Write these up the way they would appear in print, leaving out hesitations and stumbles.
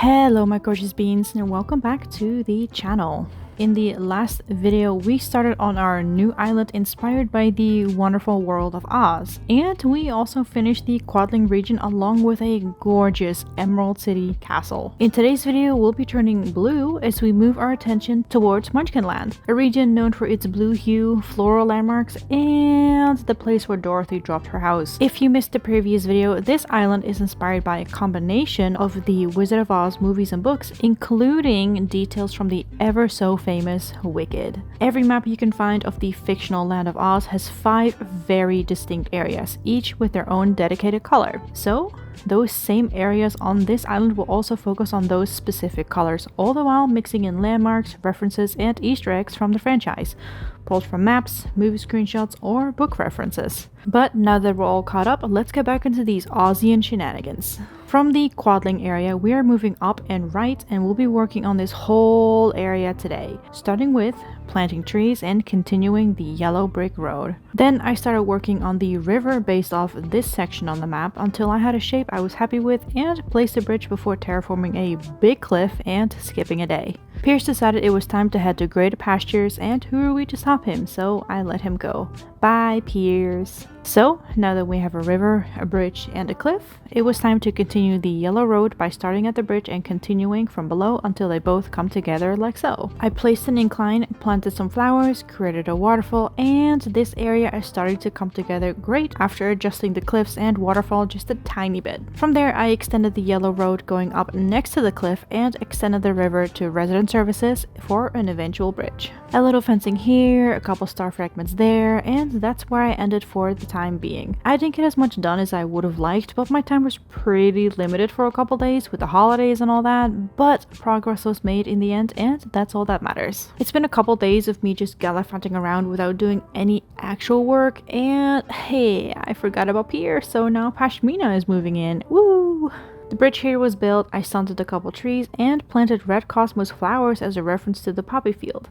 Hello my gorgeous beans and welcome back to the channel. In the last video, we started on our new island inspired by the wonderful world of Oz, and we also finished the Quadling region along with a gorgeous Emerald City castle. In today's video, we'll be turning blue as we move our attention towards Munchkin land, a region known for its blue hue, floral landmarks, and the place where Dorothy dropped her house. If you missed the previous video, this island is inspired by a combination of the Wizard of Oz movies and books, including details from the ever so famous Wicked. Every map you can find of the fictional land of Oz has 5 very distinct areas, each with their own dedicated color. So those same areas on this island will also focus on those specific colors, all the while mixing in landmarks, references, and Easter eggs from the franchise, pulled from maps, movie screenshots, or book references. But now that we're all caught up, let's get back into these Ozian shenanigans. From the Quadling area, we are moving up and right, and we'll be working on this whole area today, starting with planting trees and continuing the yellow brick road. Then I started working on the river based off this section on the map until I had a shape I was happy with and placed a bridge before terraforming a big cliff and skipping a day. Pierce decided it was time to head to greater pastures, and who are we to stop him, so I let him go. Bye, Pierce. So, now that we have a river, a bridge, and a cliff, it was time to continue the yellow road by starting at the bridge and continuing from below until they both come together like so. I placed an incline, planted some flowers, created a waterfall, and this area is starting to come together great after adjusting the cliffs and waterfall just a tiny bit. From there, I extended the yellow road going up next to the cliff and extended the river to resident services for an eventual bridge. A little fencing here, a couple star fragments there, and that's where I ended for the time being. I didn't get as much done as I would have liked, but my time was pretty limited for a couple days with the holidays and all that, but progress was made in the end, and that's all that matters. It's been a couple days of me just gallivanting around without doing any actual work, and hey, I forgot about Pierre, so now Pashmina is moving in. Woo! The bridge here was built, I stunted a couple trees, and planted red cosmos flowers as a reference to the poppy field.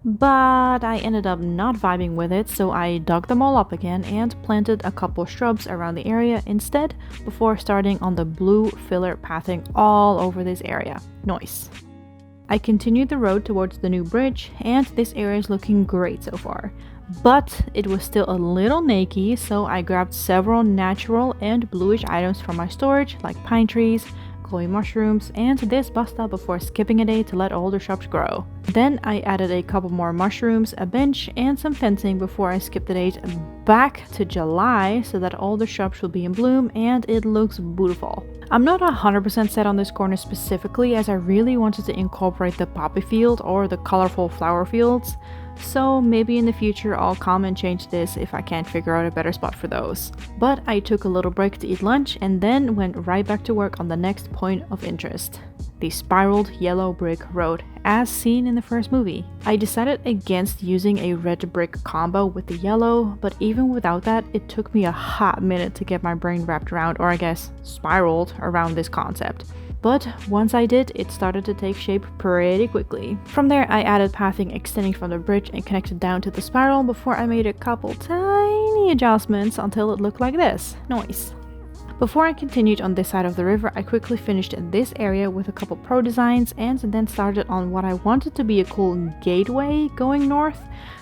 But I ended up not vibing with it, so I dug them all up again and planted a couple shrubs around the area instead before starting on the blue filler pathing all over this area. Nice. I continued the road towards the new bridge, and this area is looking great so far. But it was still a little naked, so I grabbed several natural and bluish items from my storage, like pine trees, glowing mushrooms, and this basta before skipping a day to let all the shrubs grow. Then I added a couple more mushrooms, a bench, and some fencing before I skipped the date back to July so that all the shrubs will be in bloom and it looks beautiful. I'm not 100% set on this corner specifically, as I really wanted to incorporate the poppy field or the colorful flower fields, so maybe in the future I'll come and change this if I can't figure out a better spot for those. But I took a little break to eat lunch and then went right back to work on the next point of interest, the spiraled yellow brick road as seen in the first movie. I decided against using a red brick combo with the yellow, but even without that, it took me a hot minute to get my brain wrapped around, or I guess spiraled around this concept. But once I did, it started to take shape pretty quickly. From there, I added pathing extending from the bridge and connected down to the spiral before I made a couple tiny adjustments until it looked like this. Nice. Before I continued on this side of the river, I quickly finished this area with a couple pro designs and then started on what I wanted to be a cool gateway going north.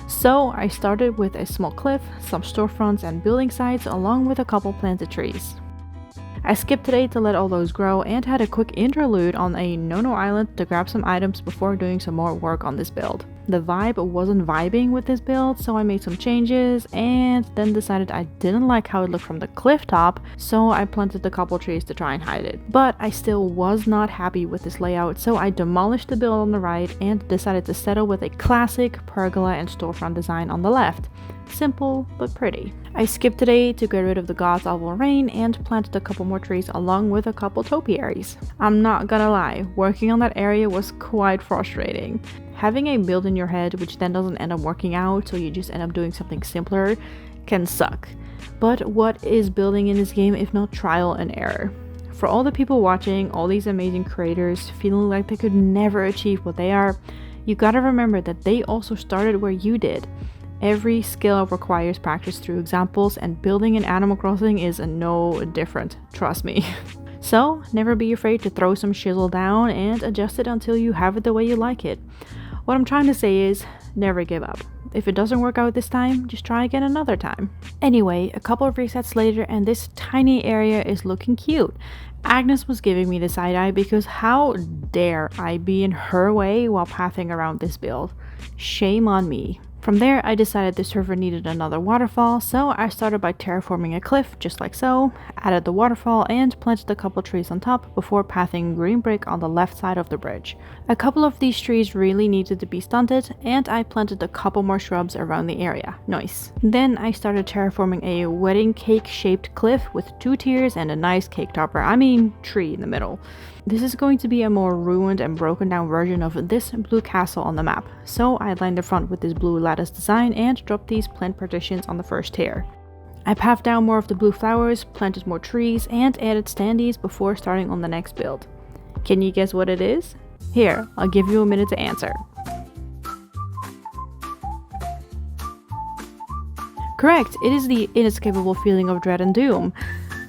So I started with a small cliff, some storefronts and building sites, along with a couple planted trees. I skipped today to let all those grow and had a quick interlude on a no-no island to grab some items before doing some more work on this build. The vibe wasn't vibing with this build, so I made some changes and then decided I didn't like how it looked from the cliff top, so I planted a couple trees to try and hide it. But I still was not happy with this layout, so I demolished the build on the right and decided to settle with a classic pergola and storefront design on the left. Simple but pretty. I skipped today to get rid of the God's Awful Rain and planted a couple more trees along with a couple topiaries. I'm not gonna lie, working on that area was quite frustrating. Having a build in your head which then doesn't end up working out, so you just end up doing something simpler, can suck. But what is building in this game if not trial and error? For all the people watching, all these amazing creators feeling like they could never achieve what they are, you gotta remember that they also started where you did. Every skill requires practice through examples, and building in Animal Crossing is no different, trust me. So never be afraid to throw some chisel down and adjust it until you have it the way you like it. What I'm trying to say is, never give up. If it doesn't work out this time, just try again another time. Anyway, a couple of resets later and this tiny area is looking cute. Agnes was giving me the side eye because how dare I be in her way while pathing around this build? Shame on me. From there, I decided the server needed another waterfall, so I started by terraforming a cliff, just like so, added the waterfall, and planted a couple trees on top before pathing green brick on the left side of the bridge. A couple of these trees really needed to be stunted, and I planted a couple more shrubs around the area. Nice. Then I started terraforming a wedding cake-shaped cliff with 2 tiers and a nice cake topper, tree in the middle. This is going to be a more ruined and broken down version of this blue castle on the map, so I lined the front with this blue lattice design and dropped these plant partitions on the first tier. I pathed down more of the blue flowers, planted more trees, and added standees before starting on the next build. Can you guess what it is? Here, I'll give you a minute to answer. Correct, it is the inescapable feeling of dread and doom.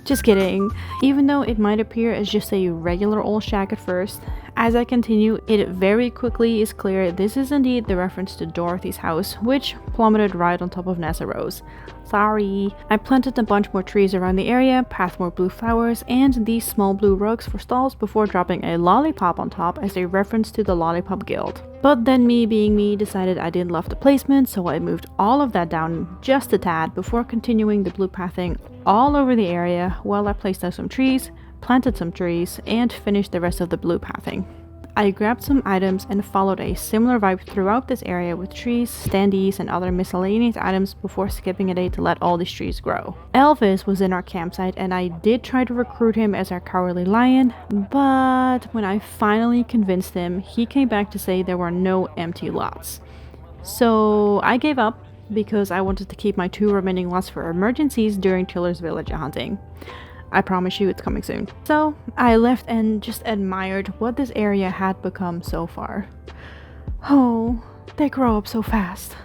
Just kidding. Even though it might appear as just a regular old shack at first, as I continue, it very quickly is clear this is indeed the reference to Dorothy's house, which plummeted right on top of Nessa Rose. Sorry. I planted a bunch more trees around the area, pathed more blue flowers, and these small blue rugs for stalls before dropping a lollipop on top as a reference to the Lollipop Guild. But then me being me decided I didn't love the placement, so I moved all of that down just a tad before continuing the blue pathing all over the area while I placed out some trees, planted some trees, and finished the rest of the blue pathing. I grabbed some items and followed a similar vibe throughout this area with trees, standees, and other miscellaneous items before skipping a day to let all these trees grow. Elvis was in our campsite and I did try to recruit him as our cowardly lion, but when I finally convinced him, he came back to say there were no empty lots. So I gave up because I wanted to keep my 2 remaining lots for emergencies during Tiller's villager hunting. I promise you it's coming soon. So I left and just admired what this area had become so far. Oh, they grow up so fast.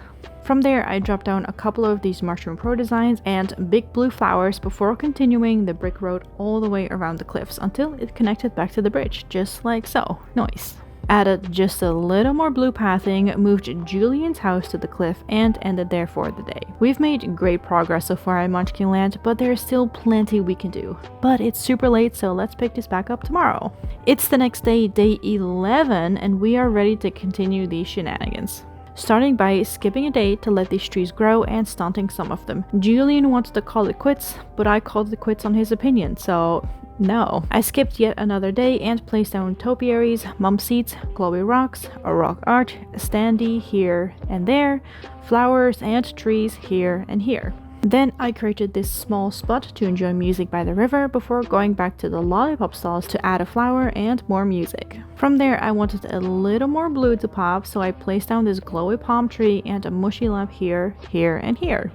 From there, I dropped down a couple of these mushroom pro designs and big blue flowers before continuing the brick road all the way around the cliffs until it connected back to the bridge, just like so. Nice. Added just a little more blue pathing, moved Julian's house to the cliff, and ended there for the day. We've made great progress so far in Munchkin Land, but there's still plenty we can do. But it's super late, so let's pick this back up tomorrow. It's the next day, day 11, and we are ready to continue these shenanigans. Starting by skipping a day to let these trees grow and stunting some of them. Julian wanted to call it quits, but I called it quits on his opinion, so no. I skipped yet another day and placed down topiaries, mum seats, glowy rocks, a rock art, a standee here and there, flowers and trees here and here. Then I created this small spot to enjoy music by the river before going back to the lollipop stalls to add a flower and more music. From there I wanted a little more blue to pop, so I placed down this glowy palm tree and a mushy lamp here, here and here.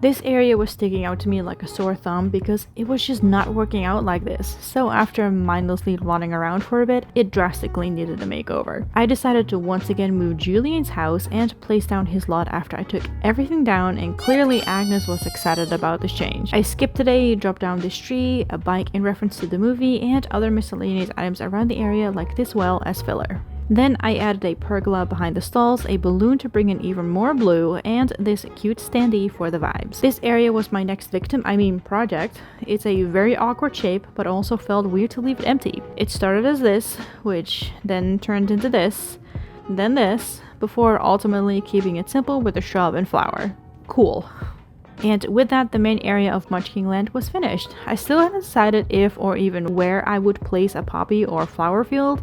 This area was sticking out to me like a sore thumb because it was just not working out like this, so after mindlessly running around for a bit, it drastically needed a makeover. I decided to once again move Julian's house and place down his lot after I took everything down, and clearly Agnes was excited about this change. I skipped today, dropped down this tree, a bike in reference to the movie, and other miscellaneous items around the area like this well as filler. Then I added a pergola behind the stalls, a balloon to bring in even more blue, and this cute standee for the vibes. This area was my next project. It's a very awkward shape, but also felt weird to leave it empty. It started as this, which then turned into this, then this, before ultimately keeping it simple with a shrub and flower. Cool. And with that, the main area of Munchkin Land was finished. I still hadn't decided if or even where I would place a poppy or flower field,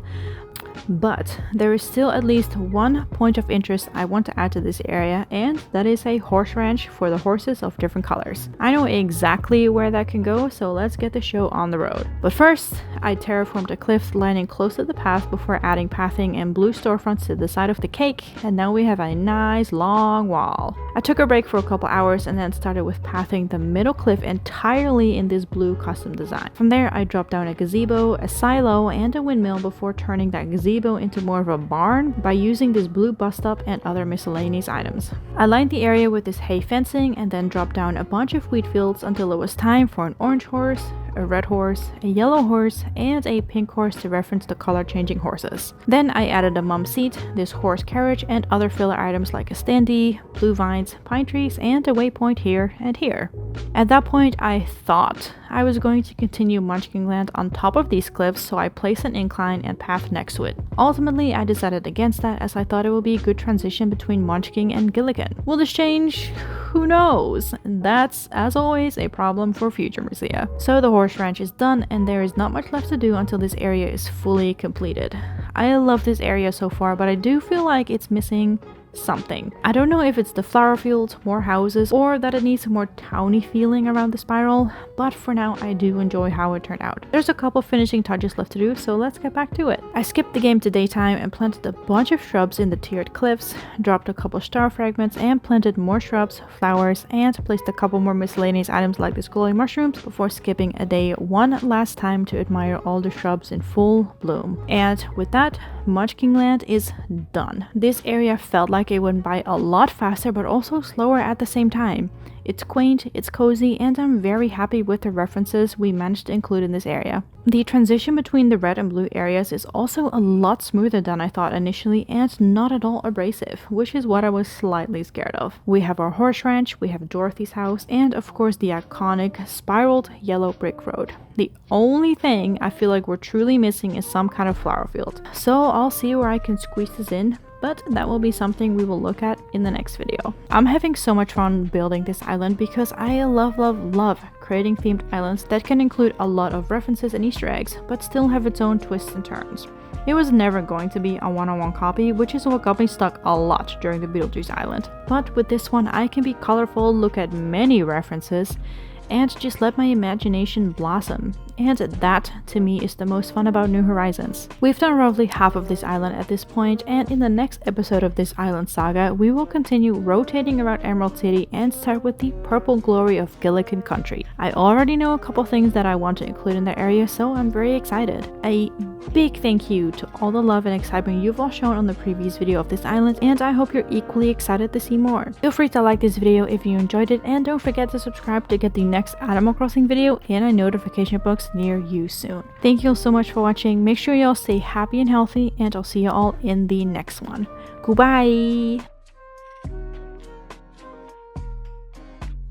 but there is still at least one point of interest I want to add to this area, and that is a horse ranch for the horses of different colors. I know exactly where that can go, so let's get the show on the road. But first, I terraformed a cliff lining close to the path before adding pathing and blue storefronts to the side of the cake, and now we have a nice long wall. I took a break for a couple hours and then started with pathing the middle cliff entirely in this blue custom design. From there, I dropped down a gazebo, a silo, and a windmill before turning that gazebo into more of a barn by using this blue bus stop and other miscellaneous items. I lined the area with this hay fencing and then dropped down a bunch of wheat fields until it was time for an orange horse, a red horse, a yellow horse, and a pink horse to reference the color changing horses. Then I added a mum seat, this horse carriage, and other filler items like a standee, blue vines, pine trees, and a waypoint here and here. At that point, I thought I was going to continue Munchkin Land on top of these cliffs, so I placed an incline and path next to it. Ultimately, I decided against that as I thought it would be a good transition between Munchkin and Gilligan. Will this change? Who knows? That's, as always, a problem for future Mircea. So the horse ranch is done and there is not much left to do until this area is fully completed. I love this area so far, but I do feel like it's missing something. I don't know if it's the flower field, more houses, or that it needs a more towny feeling around the spiral, but for now I do enjoy how it turned out. There's a couple finishing touches left to do, so let's get back to it. I skipped the game to daytime and planted a bunch of shrubs in the tiered cliffs, dropped a couple star fragments and planted more shrubs, flowers, and placed a couple more miscellaneous items like the glowing mushrooms before skipping a day one last time to admire all the shrubs in full bloom. And with that, Munchkin Land is done. This area felt like it went by a lot faster but also slower at the same time. It's quaint, it's cozy, and I'm very happy with the references we managed to include in this area. The transition between the red and blue areas is also a lot smoother than I thought initially and not at all abrasive, which is what I was slightly scared of. We have our horse ranch, we have Dorothy's house, and of course the iconic spiraled yellow brick road. The only thing I feel like we're truly missing is some kind of flower field. So I'll see where I can squeeze this in, but that will be something we will look at in the next video. I'm having so much fun building this island because I love creating themed islands that can include a lot of references and Easter eggs, but still have its own twists and turns. It was never going to be a one-on-one copy, which is what got me stuck a lot during the Beetlejuice Island. But with this one, I can be colorful, look at many references, and just let my imagination blossom. And that, to me, is the most fun about New Horizons. We've done roughly half of this island at this point, and in the next episode of this island saga, we will continue rotating around Emerald City and start with the purple glory of Gilligan Country. I already know a couple things that I want to include in that area, so I'm very excited. A big thank you to all the love and excitement you've all shown on the previous video of this island, and I hope you're equally excited to see more. Feel free to like this video if you enjoyed it, and don't forget to subscribe to get the next Animal Crossing video and a notification box near you soon. Thank you all so much for watching. Make sure you all stay happy and healthy, and I'll see you all in the next one. Goodbye!